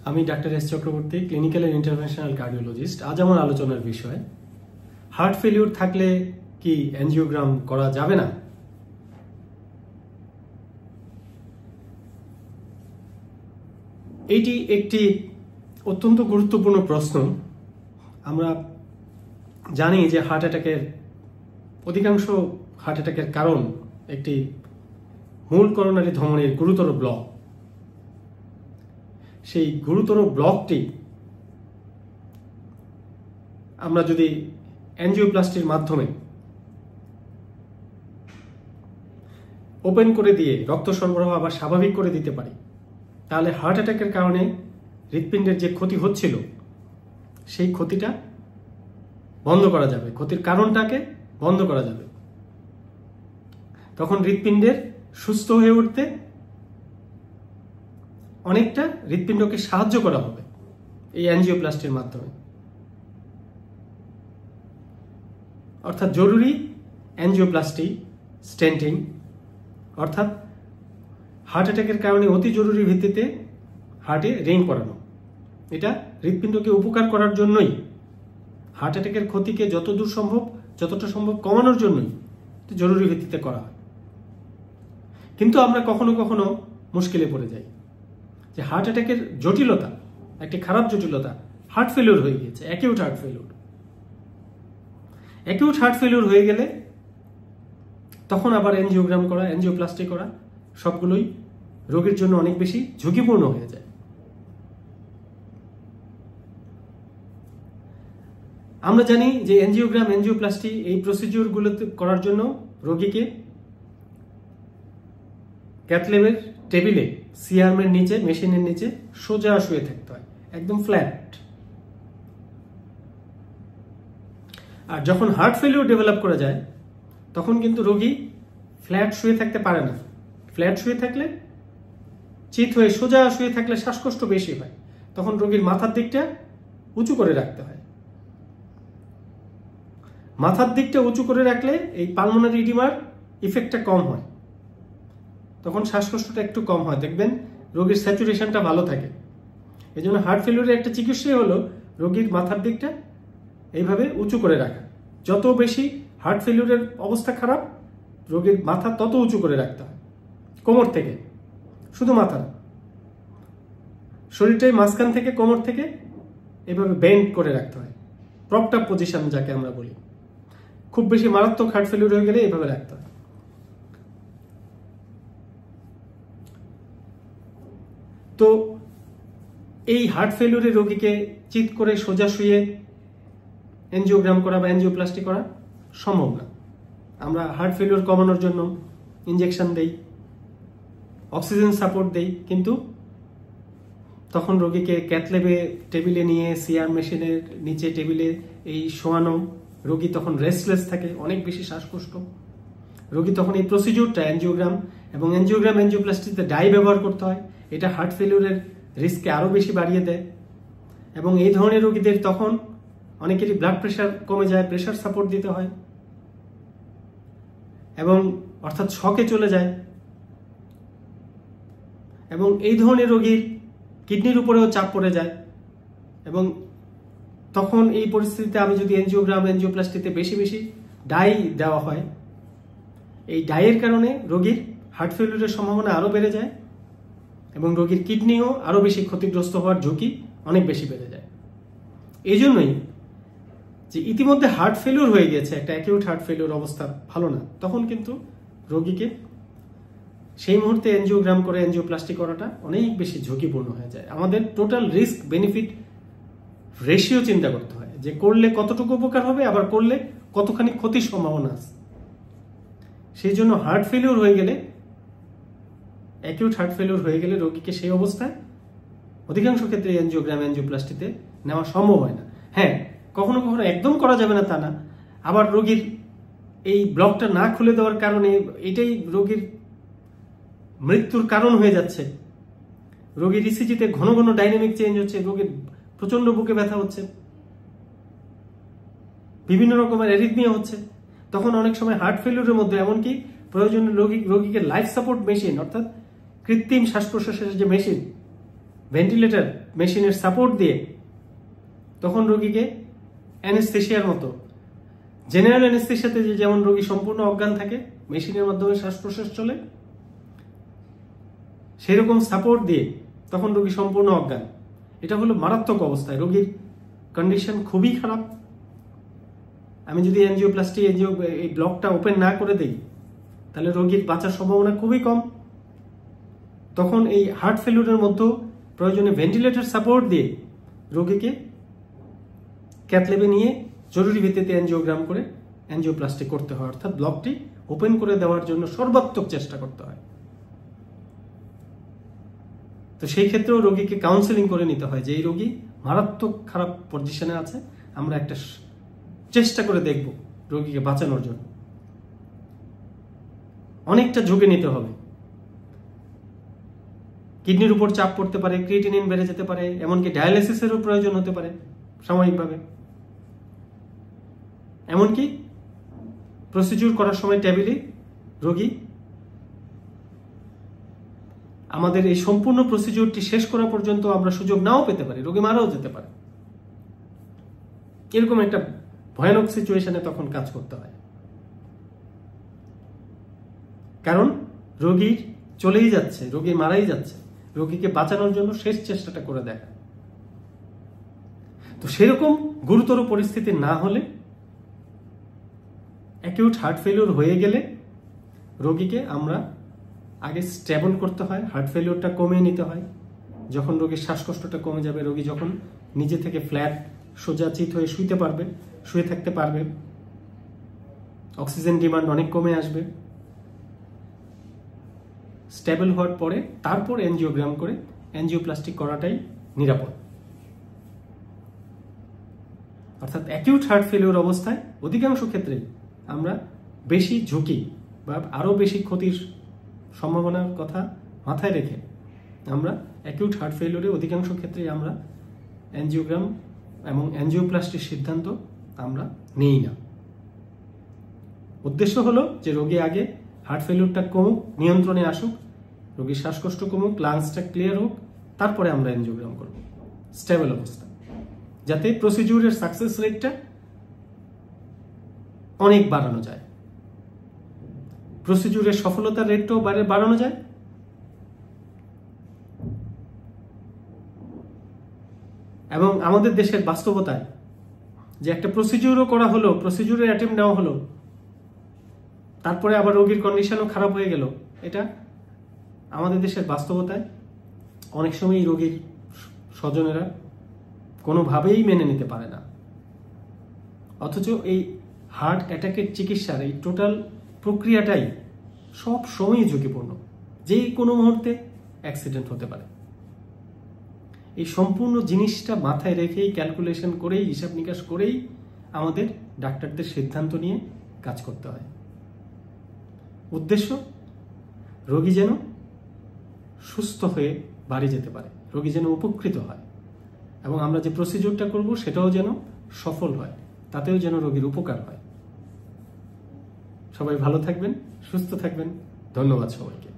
আমি doctor S Chakraborty, clinical and interventional cardiologist. আজ আমার আলোচনার বিষয় হার্ট ফেলিউর থাকলে কি এনজিওগ্রাম করা যাবে না। এটি একটি অত্যন্ত গুরুত্বপূর্ণ প্রশ্ন। আমরা জানি যে অধিকাংশ হার্ট অ্যাটাকের কারণ একটি মূল করোনারি ধমনীর গুরুতর ব্লক। সেই গুরুতর ব্লকটি আমরা যদি এনজিওপ্লাস্টির মাধ্যমে ওপেন করে দিয়ে রক্ত সরবরাহ আবার স্বাভাবিক করে দিতে পারি, তাহলে হার্ট অ্যাটাকের কারণে হৃৎপিণ্ডের যে ক্ষতি হচ্ছিল সেই ক্ষতিটা বন্ধ করা যাবে, ক্ষতির কারণটাকে বন্ধ করা যাবে। তখন হৃৎপিণ্ডের সুস্থ হয়ে উঠতে অনেকটা হৃৎপিণ্ডকে সাহায্য করা হবে এই এনজিওপ্লাস্টির মাধ্যমে। অর্থাৎ জরুরি এনজিওপ্লাস্টি, স্টেন্টিং, অর্থাৎ হার্ট অ্যাটাকের কারণে অতি জরুরি ভিত্তিতে হার্টে রিং করানো। এটা হৃৎপিণ্ডকে উপকার করার জন্যই, হার্ট অ্যাটাকের ক্ষতিকে যতটা সম্ভব কমানোর জন্যই জরুরি ভিত্তিতে করা হয়। কিন্তু আমরা কখনো কখনো মুশকিলে পড়ে যাই যে হার্ট অ্যাটাকের জটিলতা, একটি খারাপ জটিলতা, হার্ট ফেলিউর হয়ে গিয়েছে, acute heart failure. Acute heart failure হয়ে গেলে তখন আবার এনজিওগ্রাম করা, এনজিওপ্লাস্টি করা সবগুলোই রোগীর জন্য অনেক বেশি ঝুঁকিপূর্ণ হয়ে যায়। আমরা জানি যে এনজিওগ্রাম, এনজিওপ্লাস্টি এই প্রসিডিউরগুলো করার জন্য রোগীকে ক্যাথল্যাবের টেবিলে, সিআরএমের নিচে, মেশিনের নিচে সোজা শুয়ে থাকতে হয়, একদম ফ্ল্যাট। আর যখন হার্ট ফেলিউর ডেভেলপ করে যায় তখন কিন্তু রোগী ফ্ল্যাট শুয়ে থাকতে পারে না। ফ্ল্যাট শুয়ে থাকলে, চিত হয়ে সোজা শুয়ে থাকলে শ্বাসকষ্ট বেশি হয়। তখন রোগীর মাথার দিকটা উঁচু করে রাখতে হয়। মাথার দিকটা উঁচু করে রাখলে এই পালমোনারি ইডিমার ইফেক্টটা কম হয়, তখন শ্বাসকষ্টটা একটু কম হয়, দেখবেন রোগীর স্যাচুরেশনটা ভালো থাকে। এই জন্য হার্ট ফেলিউরের একটা চিকিৎসাই হলো রোগীর মাথার দিকটা এইভাবে উঁচু করে রাখা। যত বেশি হার্ট ফেলিউরের অবস্থা খারাপ, রোগীর মাথা তত উঁচু করে রাখতে হয়, কোমর থেকে, শুধু মাথা না, শরীরটাই মাঝখান থেকে, কোমর থেকে এভাবে বেন্ড করে রাখতে হয়, প্রপড আপ পজিশন যাকে আমরা বলি। খুব বেশি মারাত্মক হার্ট ফেলিউর হয়ে গেলে এইভাবে রাখতে হয়। তো এই হার্ট ফেলিউরের রোগীকে চিত করে সোজা শুয়ে এনজিওগ্রাম করা বা এনজিওপ্লাস্টি করা সম্ভব না। আমরা হার্ট ফেলিউর কমানোর জন্য ইনজেকশন দেই, অক্সিজেন সাপোর্ট দেই, কিন্তু তখন রোগীকে ক্যাথল্যাবে টেবিলে নিয়ে, সিআর মেশিনের নিচে টেবিলে এই শোয়ানো, রোগী তখন রেস্টলেস থাকে, অনেক বেশি শ্বাসকষ্ট। রোগী তখন এই প্রসিডিউরটা, এনজিওগ্রাম এবং এনজিওপ্লাস্টিতে ডাই ব্যবহার করতে হয়। এটা হার্ট ফেলিউরের রিস্ককে আরো বেশি বাড়িয়ে দেয়। এবং এই ধরনের রোগীদের তখন অনেকেরই ব্লাড প্রেশার কমে যায়, প্রেশার সাপোর্ট দিতে হয়, এবং অর্থাৎ শকে চলে যায়। এবং এই ধরনের রোগীর কিডনির উপরেও চাপ পড়ে যায়। এবং তখন এই পরিস্থিতিতে আমি যদি এনজিওগ্রাম, এনজিওপ্লাস্টিতে বেশি বেশি ডাই দেওয়া হয়, এই ডাইয়ের কারণে রোগীর হার্ট ফেলিউরের সম্ভাবনা আরো বেড়ে যায় এবং রোগীর কিডনিও আরো বেশি ক্ষতিগ্রস্ত হওয়ার ঝুঁকি অনেক বেশি বেড়ে যায়। এই জন্যই যে ইতিমধ্যে হার্ট ফেলিউর হয়ে গেছে, একটা অ্যাকিউট হার্ট ফেলিউর অবস্থা ভালো না, তখন কিন্তু রোগীকে সেই মুহূর্তে এনজিওগ্রাম করে এনজিওপ্লাস্টি করাটা অনেক বেশি ঝুঁকিপূর্ণ হয়ে যায়। আমাদের টোটাল রিস্ক বেনিফিট রেশিও চিন্তা করতে হয়, যে করলে কতটুকু উপকার হবে, আবার করলে কতখানি ক্ষতির সম্ভাবনা আছে। সেই জন্য হার্ট ফেলিউর হয়ে গেলে, অ্যাকিউট হার্ট ফেলিউর হয়ে গেলে রোগীকে সেই অবস্থায় অধিকাংশ ক্ষেত্রে এনজিওগ্রাম, এনজিওপ্লাস্টিতে নেওয়া সম্ভব হয় না। হ্যাঁ, কখনো কখনো একদম করা যাবে না তা না, আবার রোগীর এই ব্লকটা না খুলে দেওয়ার কারণে এটাই রোগীর মৃত্যুর কারণ হয়ে যাচ্ছে। রোগীর ইসিজিতে ঘন ঘন ডাইনামিক চেঞ্জ হচ্ছে, রোগীর প্রচন্ড বুকে ব্যথা হচ্ছে, বিভিন্ন রকমের অ্যারিথমিয়া হচ্ছে। তখন অনেক সময় হার্ট ফেলিউরের মধ্যে এমনকি প্রয়োজনীয় রোগীকে লাইফ সাপোর্ট মেশিন, অর্থাৎ কৃত্রিম শ্বাস প্রশ্বাসের যে মেশিন, ভেন্টিলেটর মেশিনের সাপোর্ট দিয়ে তখন রোগীকে অ্যানেস্থেশিয়ার মতো, জেনারেল অ্যানেস্থেশিয়াতে যেমন রোগী সম্পূর্ণ অজ্ঞান থাকে, মেশিনের মাধ্যমে শ্বাস প্রশ্বাস চলে, সেরকম সাপোর্ট দিয়ে তখন রোগী সম্পূর্ণ অজ্ঞান। এটা হলো মারাত্মক অবস্থায়, রোগীর কন্ডিশন খুবই খারাপ। আমি যদি এনজিওপ্লাস্টি এই ব্লকটা ওপেন না করে দেই তাহলে রোগীর বাঁচার সম্ভাবনা খুবই কম। তখন এই হার্ট ফেলিউরের মধ্যে প্রয়োজনে ভেন্টিলেটর সাপোর্ট দিয়ে রোগীকে ক্যাথল্যাবে নিয়ে জরুরি ভিত্তিতে এনজিওগ্রাম করে এনজিওপ্লাস্টি করতে হয়, অর্থাৎ ব্লকটি ওপেন করে দেওয়ার জন্য সর্বাত্মক চেষ্টা করতে হয়। তো সেই ক্ষেত্রেও রোগীকে কাউন্সেলিং করে নিতে হয় যে এই রোগী মারাত্মক খারাপ পজিশনে আছে, আমরা একটা চেষ্টা করে দেখব রোগীকে বাঁচানোর জন্য। অনেকটা ঝুঁকি নিতে হবে, কিডনির উপর চাপ পড়তে পারে, ক্রিয়েটিনিন বেড়ে যেতে পারে, এমনকি ডায়ালিসিসেরও প্রয়োজন হতে পারে সাময়িকভাবে। এমনকি প্রসিডিউর করার সময় টেবিলে রোগী আমাদের এই সম্পূর্ণ প্রসিডিউরটি শেষ করা পর্যন্ত আমরা সুযোগ নাও পেতে পারি, রোগী মারাও যেতে পারে। এরকম একটা ভয়ানক সিচুয়েশনে তখন কাজ করতে হয়, কারণ রোগী চলেই যাচ্ছে, রোগী মারাই যাচ্ছে, রোগীকে বাঁচানোর জন্য শেষ চেষ্টাটা করে দেখা। তো সেরকম গুরুতর পরিস্থিতি না হলে, অ্যাকিউট হার্ট ফেলিওর হয়ে গেলে রোগীকে আমরা আগে স্টেবল করতে হয়, হার্ট ফেলিওরটা কমিয়ে নিতে হয়। যখন রোগীর শ্বাসকষ্টটা কমে যাবে, রোগী যখন নিজে থেকে ফ্ল্যাট সোজা চিত হয়ে শুয়ে থাকতে পারবে, অক্সিজেন ডিমান্ড অনেক কমে আসবে, স্টেবল হওয়ার পরে তারপর এনজিওগ্রাম করে এনজিওপ্লাস্টি করাটাই নিরাপদ। অর্থাৎ অ্যাকিউট হার্ট ফেলিওর অবস্থায় অধিকাংশ ক্ষেত্রেই আমরা বেশি ঝুঁকি বা আরো বেশি ক্ষতির সম্ভাবনার কথা মাথায় রেখে আমরা অ্যাকিউট হার্ট ফেলিওরে অধিকাংশ ক্ষেত্রেই আমরা এনজিওগ্রাম এবং এনজিওপ্লাস্টির সিদ্ধান্ত আমরা নেই না। উদ্দেশ্য হলো যে রোগী আগে হার্ট ফেলিওরটা কমুক, নিয়ন্ত্রণে আসুক, রোগীর শ্বাসকষ্ট কমুক, লাংসটা ক্লিয়ার হোক, তারপরে আমরা এনজিওগ্রাম করব স্টেবল অবস্থা, যাতে প্রসিডিউরের সাকসেস রেটটা অনেক বাড়ানো যায়, প্রসিডিউরের সফলতার রেটটাও বাড়ানো যায়। এবং আমাদের দেশের বাস্তবতায় যে একটা প্রসিডিউরও করা হলো, প্রসিডিউরের অ্যাটেম্প নেওয়া হলো, তারপরে আবার রোগীর কন্ডিশনও খারাপ হয়ে গেল, এটা আমাদের দেশের বাস্তবতায় অনেক সময় রোগীর স্বজনেরা কোনোভাবেই মেনে নিতে পারে না। অথচ এই হার্ট অ্যাটাকের চিকিৎসার এই টোটাল প্রক্রিয়াটাই সব সময়ই ঝুঁকিপূর্ণ, যে কোনো মুহূর্তে অ্যাক্সিডেন্ট হতে পারে। এই সম্পূর্ণ জিনিসটা মাথায় রেখেই, ক্যালকুলেশন করেই, হিসাব নিকাশ করেই আমাদের ডাক্তারদের সিদ্ধান্ত নিয়ে কাজ করতে হয়। উদ্দেশ্য রোগী যেন সুস্থ হয়ে বাড়ি যেতে পারে, রোগী যেন উপকৃত হয়, এবং আমরা যে প্রসিডিউরটা করব সেটাও যেন সফল হয়, তাতেও যেন রোগীর উপকার হয়। সবাই ভালো থাকবেন, সুস্থ থাকবেন। ধন্যবাদ সবাইকে।